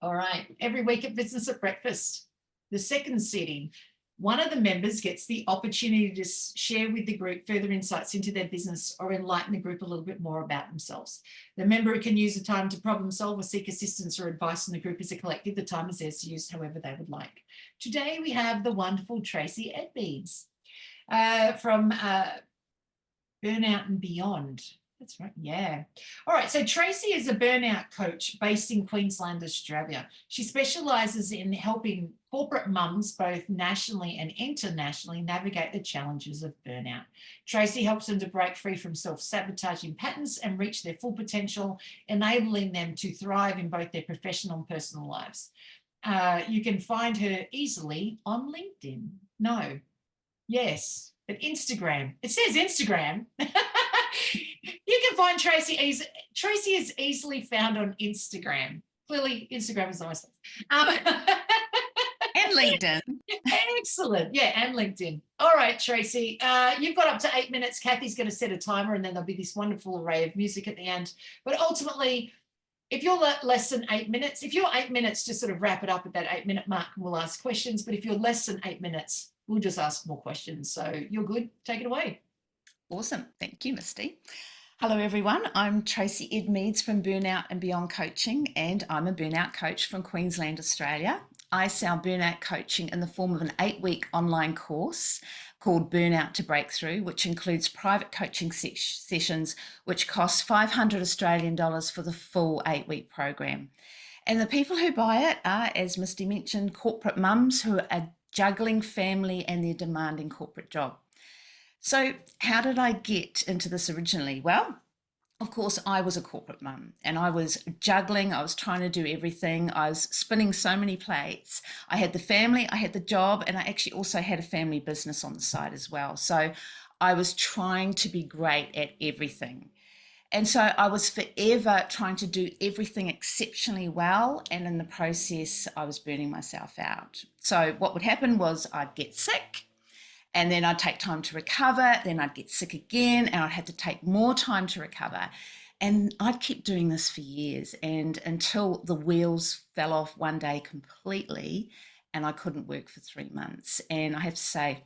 All right. Every week at Business at Breakfast, the second setting, one of the members gets the opportunity to share with the group further insights into their business or enlighten the group a little bit more about themselves. The member can use the time to problem solve or seek assistance or advice from the group as a collective. The time is theirs to use however they would like. Today, we have the wonderful Tracy Edmeades from Burnout and Beyond. That's right. Yeah. All right. So Tracy is a burnout coach based in Queensland, Australia. She specializes in helping corporate mums, both nationally and internationally, navigate the challenges of burnout. Tracy helps them to break free from self-sabotaging patterns and reach their full potential, enabling them to thrive in both their professional and personal lives. You can find her easily on LinkedIn. No. Yes. But Instagram. It says Instagram. You can find Tracy. Tracy is easily found on Instagram. Clearly, Instagram is the most. And LinkedIn. Excellent. Yeah, and LinkedIn. All right, Tracy. You've got up to 8 minutes. Kathy's going to set a timer, and then there'll be this wonderful array of music at the end. But ultimately, if you're less than 8 minutes, if you're 8 minutes, just sort of wrap it up at that 8-minute mark and we'll ask questions. But if you're less than 8 minutes, we'll just ask more questions. So you're good. Take it away. Awesome. Thank you, Misty. Hello, everyone. I'm Tracy Edmeades from Burnout and Beyond Coaching, and I'm a burnout coach from Queensland, Australia. I sell burnout coaching in the form of an 8-week online course called Burnout to Breakthrough, which includes private coaching sessions, which cost $500 for the full 8-week program. And the people who buy it are, as Misty mentioned, corporate mums who are juggling family and their demanding corporate job. So how did I get into this originally? Well, of course, I was a corporate mum and I was juggling. I was trying to do everything. I was spinning so many plates. I had the family, I had the job, and I actually also had a family business on the side as well. So I was trying to be great at everything. And so I was forever trying to do everything exceptionally well. And in the process, I was burning myself out. So what would happen was I'd get sick, and then I'd take time to recover, then I'd get sick again, and I'd have to take more time to recover. And I'd keep doing this for years, and until the wheels fell off one day completely, and I couldn't work for 3 months. And I have to say,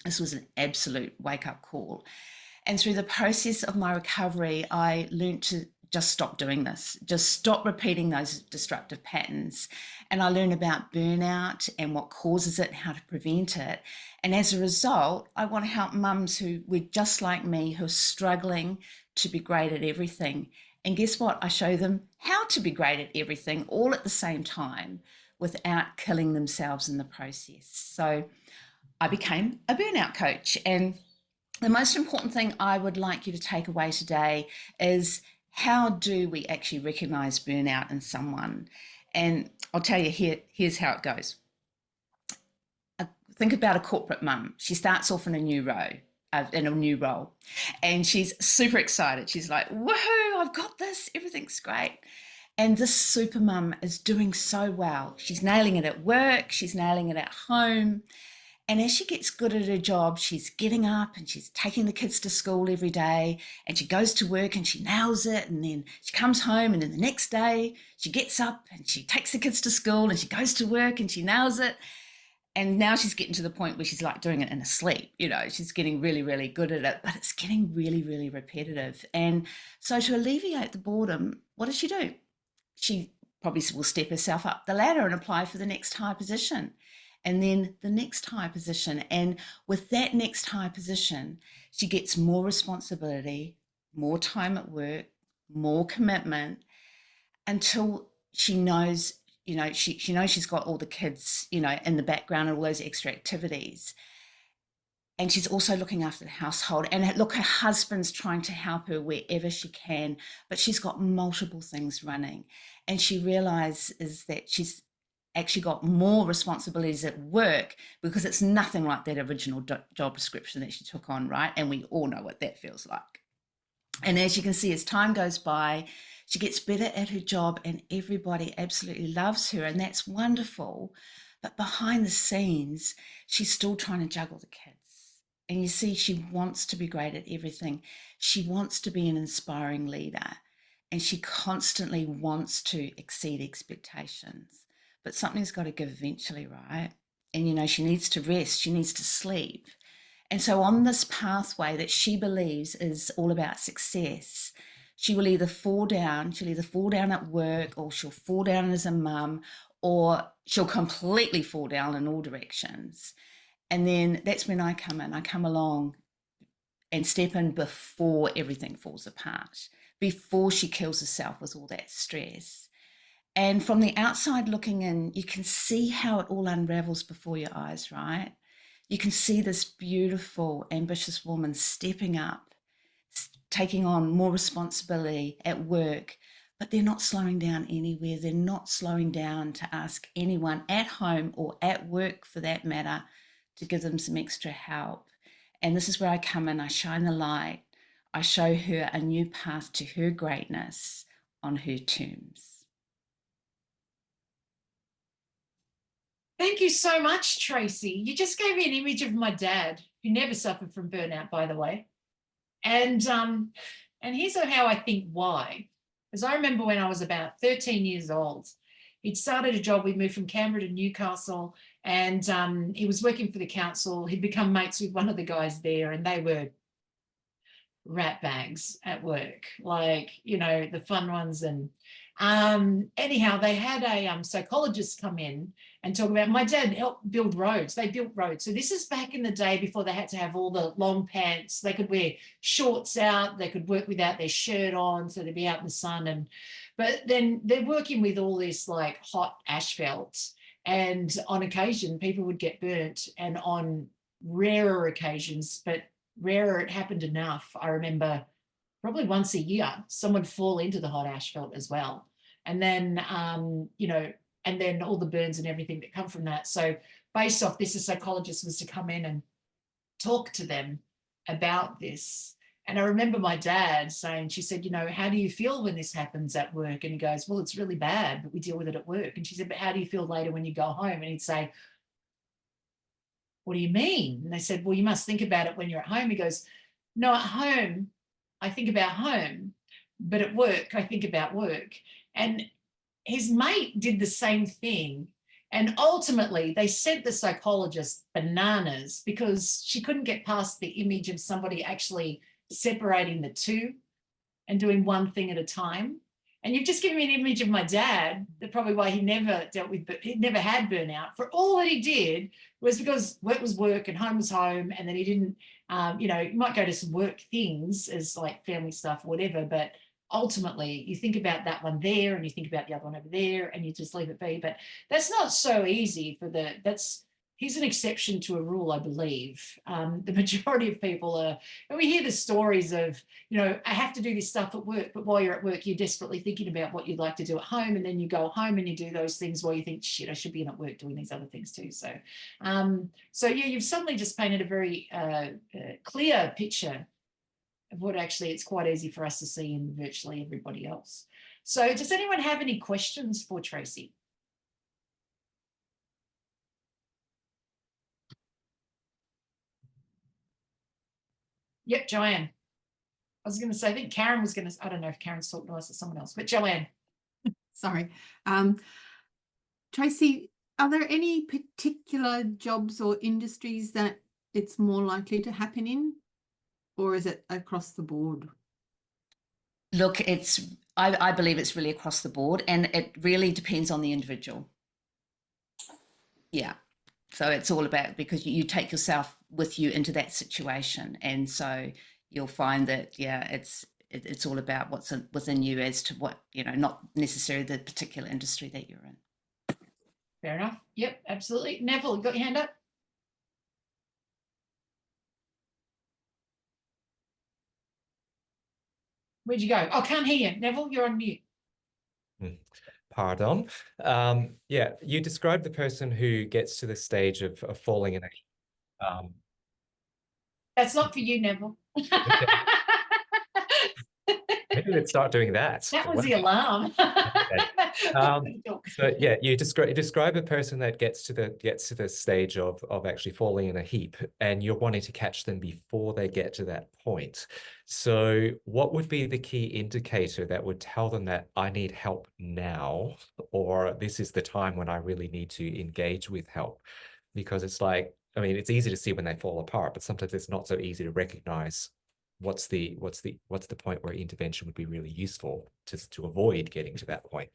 this was an absolute wake-up call. And through the process of my recovery, I learned to just stop doing this, just stop repeating those destructive patterns. And I learned about burnout and what causes it, how to prevent it. And as a result, I want to help mums who were just like me, who are struggling to be great at everything. And guess what? I show them how to be great at everything all at the same time without killing themselves in the process. So I became a burnout coach. And the most important thing I would like you to take away today is, how do we actually recognize burnout in someone? And I'll tell you, here's how it goes. Think about a corporate mum. She starts off in a new role, and she's super excited. She's like, woohoo, I've got this, everything's great. And this super mum is doing so well. She's nailing it at work, she's nailing it at home. And as she gets good at her job, she's getting up and she's taking the kids to school every day, and she goes to work and she nails it. And then she comes home, and then the next day she gets up and she takes the kids to school and she goes to work and she nails it. And now she's getting to the point where she's like doing it in her sleep. You know, she's getting really, really good at it, but it's getting really, really repetitive. And so to alleviate the boredom, what does she do? She probably will step herself up the ladder and apply for the next high position. And then the next high position. And with that next high position, she gets more responsibility, more time at work, more commitment, until she knows, she knows she's got all the kids, in the background and all those extra activities. And she's also looking after the household. And look, her husband's trying to help her wherever she can, but she's got multiple things running. And she realizes that she's actually got more responsibilities at work, because it's nothing like that original job description that she took on, right? And we all know what that feels like. And as you can see, as time goes by, she gets better at her job and everybody absolutely loves her, and that's wonderful. But behind the scenes, she's still trying to juggle the kids. And you see, she wants to be great at everything. She wants to be an inspiring leader. and she constantly wants to exceed expectations. But something's got to give eventually, right? And, you know, she needs to rest, she needs to sleep. And so, on this pathway that she believes is all about success, she'll either fall down at work, or she'll fall down as a mum, or she'll completely fall down in all directions. And then that's when I come in. I come along and step in before everything falls apart, before she kills herself with all that stress. And from the outside looking in, you can see how it all unravels before your eyes, right? You can see this beautiful, ambitious woman stepping up, taking on more responsibility at work, but they're not slowing down anywhere. They're not slowing down to ask anyone at home or at work, for that matter, to give them some extra help. And this is where I come in, I shine the light, I show her a new path to her greatness on her terms. Thank you so much, Tracy. You just gave me an image of my dad, who never suffered from burnout, by the way. And here's how I think why. Because I remember when I was about 13 years old, he'd started a job. We moved from Canberra to Newcastle, and he was working for the council. He'd become mates with one of the guys there, and they were rat bags at work, like, you know, the fun ones. And anyhow, they had a psychologist come in and talk about, my dad helped build roads. They built roads. So this is back in the day before they had to have all the long pants. They could wear shorts out. They could work without their shirt on, so they'd be out in the sun. But then they're working with all this like hot asphalt, and on occasion people would get burnt, and on rarer occasions, but rarer, it happened enough. I remember probably once a year, someone would fall into the hot asphalt as well. And then, you know, and then all the burns and everything that come from that. So based off this, a psychologist was to come in and talk to them about this. And I remember my dad saying, she said, you know, how do you feel when this happens at work? And he goes, well, it's really bad, but we deal with it at work. And she said, but how do you feel later when you go home? And he'd say, what do you mean? And they said, well, you must think about it when you're at home. He goes, no, at home, I think about home, but at work, I think about work. And his mate did the same thing. And ultimately, they sent the psychologist bananas, because she couldn't get past the image of somebody actually separating the two and doing one thing at a time. And you've just given me an image of my dad, that probably why he never dealt with, he never had burnout. For all that he did was because work was work and home was home. And then he didn't, you know, you might go to some work things as like family stuff, whatever, but ultimately you think about that one there and you think about the other one over there and you just leave it be. But that's not so easy for he's an exception to a rule, I believe. The majority of people are, and we hear the stories of, you know, I have to do this stuff at work, but while you're at work, you're desperately thinking about what you'd like to do at home. And then you go home and you do those things while you think, shit, I should be in at work doing these other things too. So, so yeah, you've suddenly just painted a very clear picture of what actually it's quite easy for us to see in virtually everybody else. So does anyone have any questions for Tracy? Yep, Joanne. I was going to say, I think Karen was going to, I don't know if Karen's talking to us or someone else, but Joanne. Sorry. Tracy, are there any particular jobs or industries that it's more likely to happen in, or is it across the board? Look, I believe it's really across the board, and it really depends on the individual. Yeah. So it's all about, because you take yourself with you into that situation. And so you'll find that, yeah, it's all about what's within you as to what, you know, not necessarily the particular industry that you're in. Fair enough. Yep, absolutely. Neville, you got your hand up? Where'd you go? Oh, can't hear you. Neville, you're on mute. Pardon. Yeah, you described the person who gets to the stage of falling in. That's not for you, Neville. maybe let's start doing that. That was the alarm. So yeah, you describe a person that gets to the stage of actually falling in a heap, and you're wanting to catch them before they get to that point. So what would be the key indicator that would tell them that I need help now, or this is the time when I really need to engage with help? Because it's like, I mean, it's easy to see when they fall apart, but sometimes it's not so easy to recognize what's the point where intervention would be really useful to avoid getting to that point.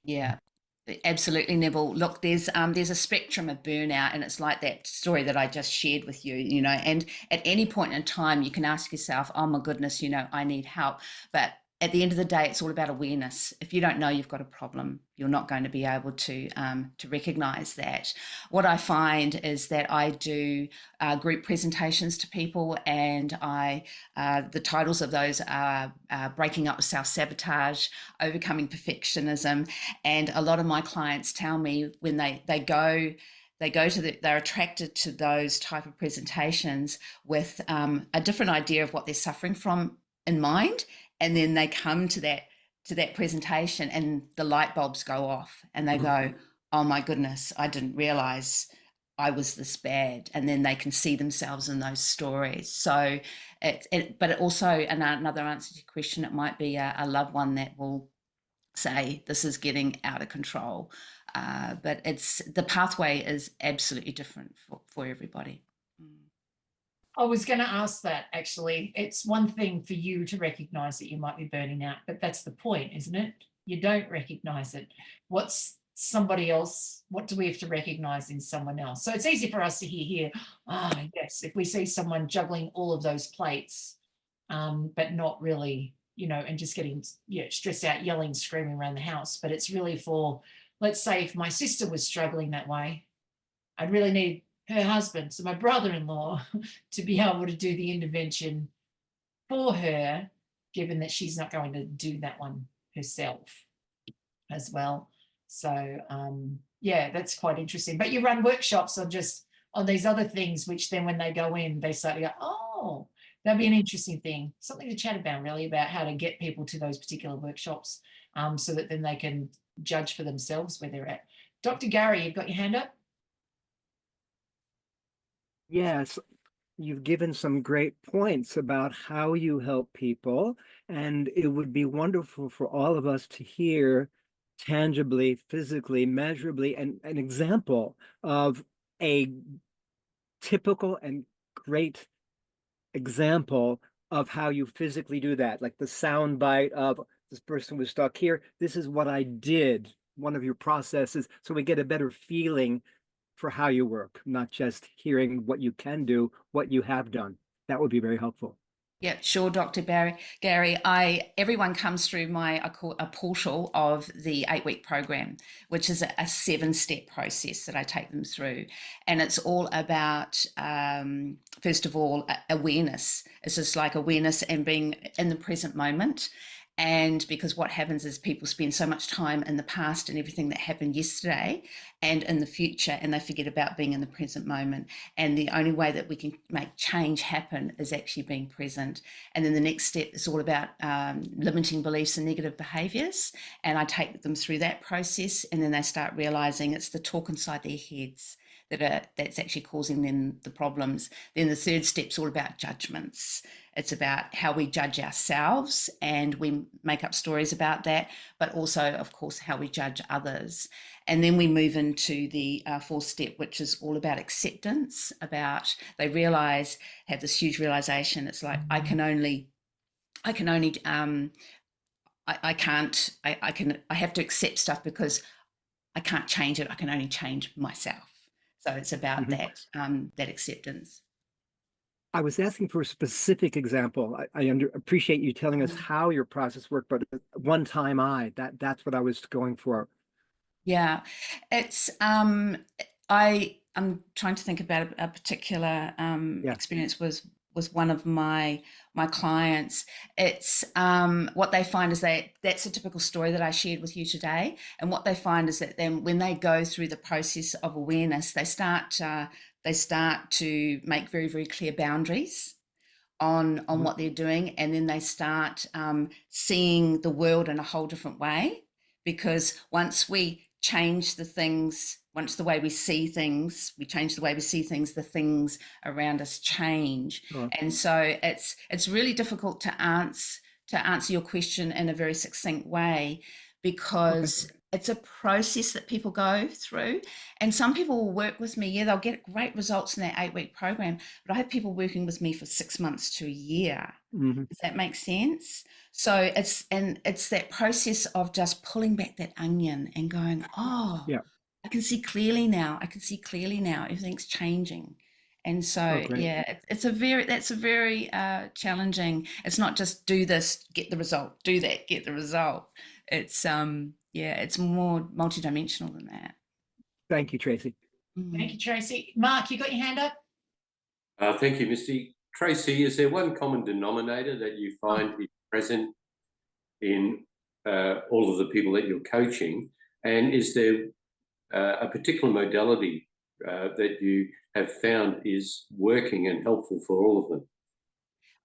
Yeah, absolutely, Neville. Look, there's a spectrum of burnout, and it's like that story that I just shared with you, you know, and at any point in time you can ask yourself, oh my goodness, you know, I need help. But at the end of the day, it's all about awareness. If you don't know you've got a problem, you're not going to be able to recognize that. What I find is that I do group presentations to people, and the titles of those are Breaking Up with Self-Sabotage, Overcoming Perfectionism. And a lot of my clients tell me when they're attracted to those type of presentations with a different idea of what they're suffering from in mind, and then they come to that presentation and the light bulbs go off and they go, oh my goodness, I didn't realize I was this bad. And then they can see themselves in those stories. So but it also, another answer to your question, it might be a loved one that will say this is getting out of control, but the pathway is absolutely different for everybody. I was going to ask that, actually. It's one thing for you to recognize that you might be burning out, but that's the point, isn't it? You don't recognize it. What's somebody else? What do we have to recognize in someone else? So it's easy for us to hear here, yes, if we see someone juggling all of those plates, but not really, you know, and just getting stressed out, yelling, screaming around the house. But it's really for, let's say if my sister was struggling that way, I'd really need her husband, so my brother-in-law, to be able to do the intervention for her, given that she's not going to do that one herself as well. So yeah, that's quite interesting. But you run workshops on these other things, which then when they go in, they start to go, oh, that'd be an interesting thing, something to chat about, really, about how to get people to those particular workshops, so that then they can judge for themselves where they're at. Dr. Gary, you've got your hand up. Yes, you've given some great points about how you help people, and it would be wonderful for all of us to hear tangibly, physically, measurably, an example of a typical and great example of how you physically do that, like the sound bite of this person was stuck here. This is what I did, one of your processes, so we get a better feeling for how you work, not just hearing what you can do, what you have done. That would be very helpful. Yeah, sure, Dr. Gary. Everyone comes through I call a portal of the 8-week program, which is a 7-step process that I take them through. And it's all about, first of all, awareness. It's just like awareness and being in the present moment. And because what happens is people spend so much time in the past and everything that happened yesterday and in the future, and they forget about being in the present moment. And the only way that we can make change happen is actually being present. And then the next step is all about limiting beliefs and negative behaviors. And I take them through that process, and then they start realizing it's the talk inside their heads that's actually causing them the problems. Then the third step's all about judgments. It's about how we judge ourselves, and we make up stories about that, but also, of course, how we judge others. And then we move into the 4th step, which is all about acceptance. They have this huge realization. It's like, I have to accept stuff because I can't change it. I can only change myself. So it's about that acceptance. I was asking for a specific example. I appreciate you telling us how your process worked, but one time that's what I was going for. Yeah, it's I'm trying to think about a particular experience was one of my clients. It's what they find is that's a typical story that I shared with you today. And what they find is that then when they go through the process of awareness, they start to make very, very clear boundaries on what they're doing, and then they start seeing the world in a whole different way. Because once we change the things, once the way we see things, we change the way we see things, the things around us change. Sure. And so it's really difficult to answer your question in a very succinct way, because it's a process that people go through. And some people will work with me, yeah, they'll get great results in that 8-week program, but I have people working with me for 6 months to a year. Mhm. Does that make sense? So it's that process of just pulling back that onion and going, oh, Yeah. I can see clearly now. I can see clearly now. Everything's changing. And so, great. yeah, that's a very challenging. It's not just do this, get the result, do that, get the result. It's it's more multidimensional than that. Thank you, Tracy. Thank you, Tracy. Mark, you got your hand up? Thank you, Misty. Tracy, is there one common denominator that you find is present in all of the people that you're coaching? And is there a particular modality that you have found is working and helpful for all of them?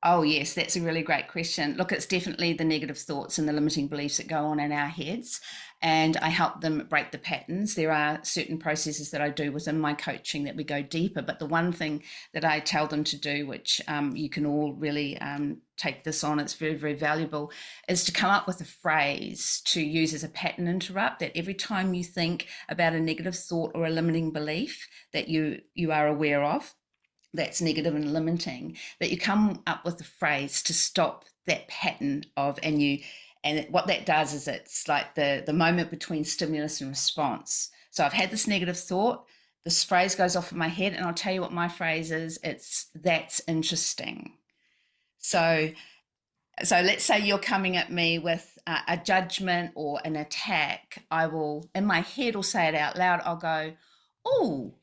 Oh, yes, that's a really great question. Look, it's definitely the negative thoughts and the limiting beliefs that go on in our heads, and I help them break the patterns. There are certain processes that I do within my coaching that we go deeper, but the one thing that I tell them to do, which you can all really take this on, it's very, very valuable, is to come up with a phrase to use as a pattern interrupt, that every time you think about a negative thought or a limiting belief that you are aware of, that's negative and limiting, that you come up with a phrase to stop that pattern of, and what that does is it's like the moment between stimulus and response. So I've had this negative thought, this phrase goes off in my head, and I'll tell you what my phrase is. It's that's interesting. So let's say you're coming at me with a judgment or an attack. I will, in my head, or say it out loud, I'll go, oh,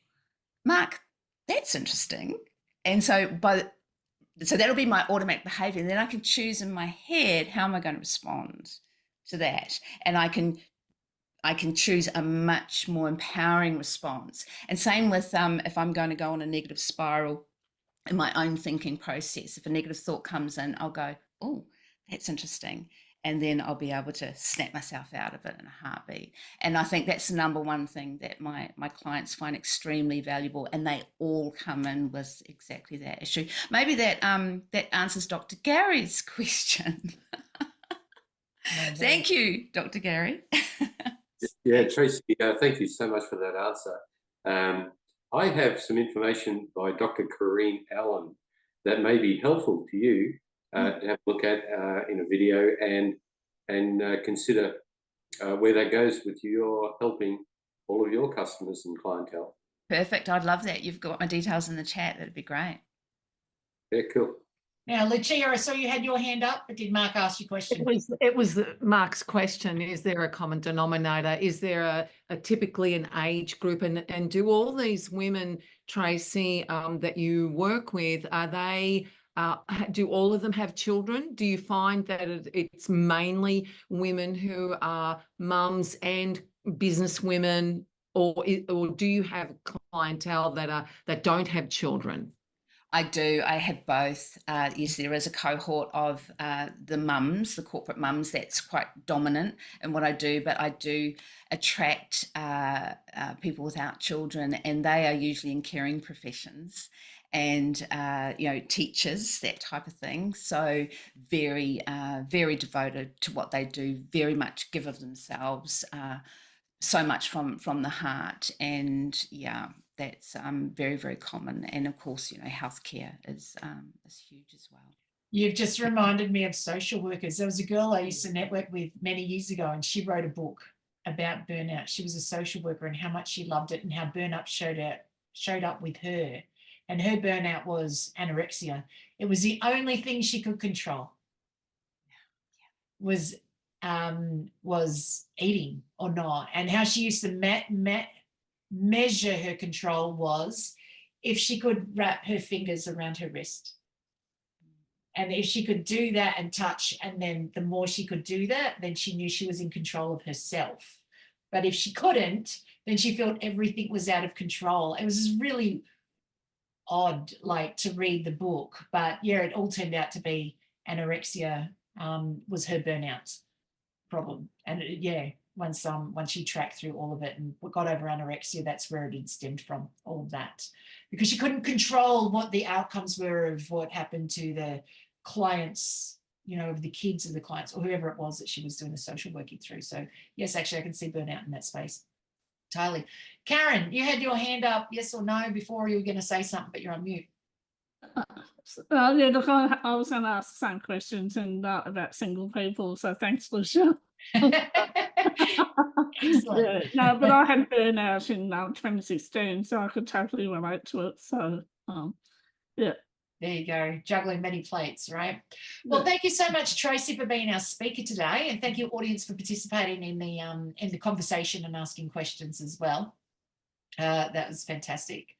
Mark, that's interesting. And so that'll be my automatic behavior. And then I can choose in my head, how am I going to respond to that? And I can choose a much more empowering response. And same with if I'm going to go on a negative spiral in my own thinking process. If a negative thought comes in, I'll go, oh, that's interesting. And then I'll be able to snap myself out of it in a heartbeat. And I think that's the number one thing that my clients find extremely valuable, and they all come in with exactly that issue. Maybe that answers Dr. Gary's question. Thank you, Dr. Gary. Yeah, Tracy, thank you so much for that answer. I have some information by Dr. Corrine Allen that may be helpful to you to have a look at in a video and consider where that goes with your helping all of your customers and clientele. Perfect. I'd love that. You've got my details in the chat. That'd be great. Yeah, cool. Now, Lucia, I saw you had your hand up, but did Mark ask you a question? It was Mark's question. Is there a common denominator? Is there a typically an age group? And do all these women, Tracy, that you work with, are they, do all of them have children? Do you find that it's mainly women who are mums and business women, or do you have clientele that don't have children? I do. I have both. Yes, there is a cohort of the mums, the corporate mums, that's quite dominant in what I do, but I do attract people without children, and they are usually in caring professions and, teachers, that type of thing. So very, very devoted to what they do, very much give of themselves, so much from the heart. And yeah, that's very, very common. And of course, healthcare is huge as well. You've just reminded me of social workers. There was a girl I used to network with many years ago, and she wrote a book about burnout. She was a social worker and how much she loved it, and how burnout showed up with her. And her burnout was anorexia. It was the only thing she could control. Was eating or not, and how she used to measure her control was if she could wrap her fingers around her wrist, and if she could do that and touch, and then the more she could do that, then she knew she was in control of herself. But if she couldn't, then she felt everything was out of control. It was really odd, like, to read the book. But yeah, it all turned out to be anorexia was her burnout problem. And once she tracked through all of it and got over anorexia, that's where it had stemmed from, all of that, because she couldn't control what the outcomes were of what happened to the clients, of the kids of the clients or whoever it was that she was doing the social working through. So yes, actually I can see burnout in that space. Totally. Karen, you had your hand up, yes or no, before you were going to say something, but you're on mute. Yeah, look, I was going to ask the same questions and about single people, so thanks, Lucia. Excellent. Yeah, no, but I had burnout in 2016, so I could totally relate to it. So, yeah. There you go, juggling many plates, right? Well, thank you so much, Tracy, for being our speaker today, and thank you, audience, for participating in the conversation and asking questions as well. That was fantastic.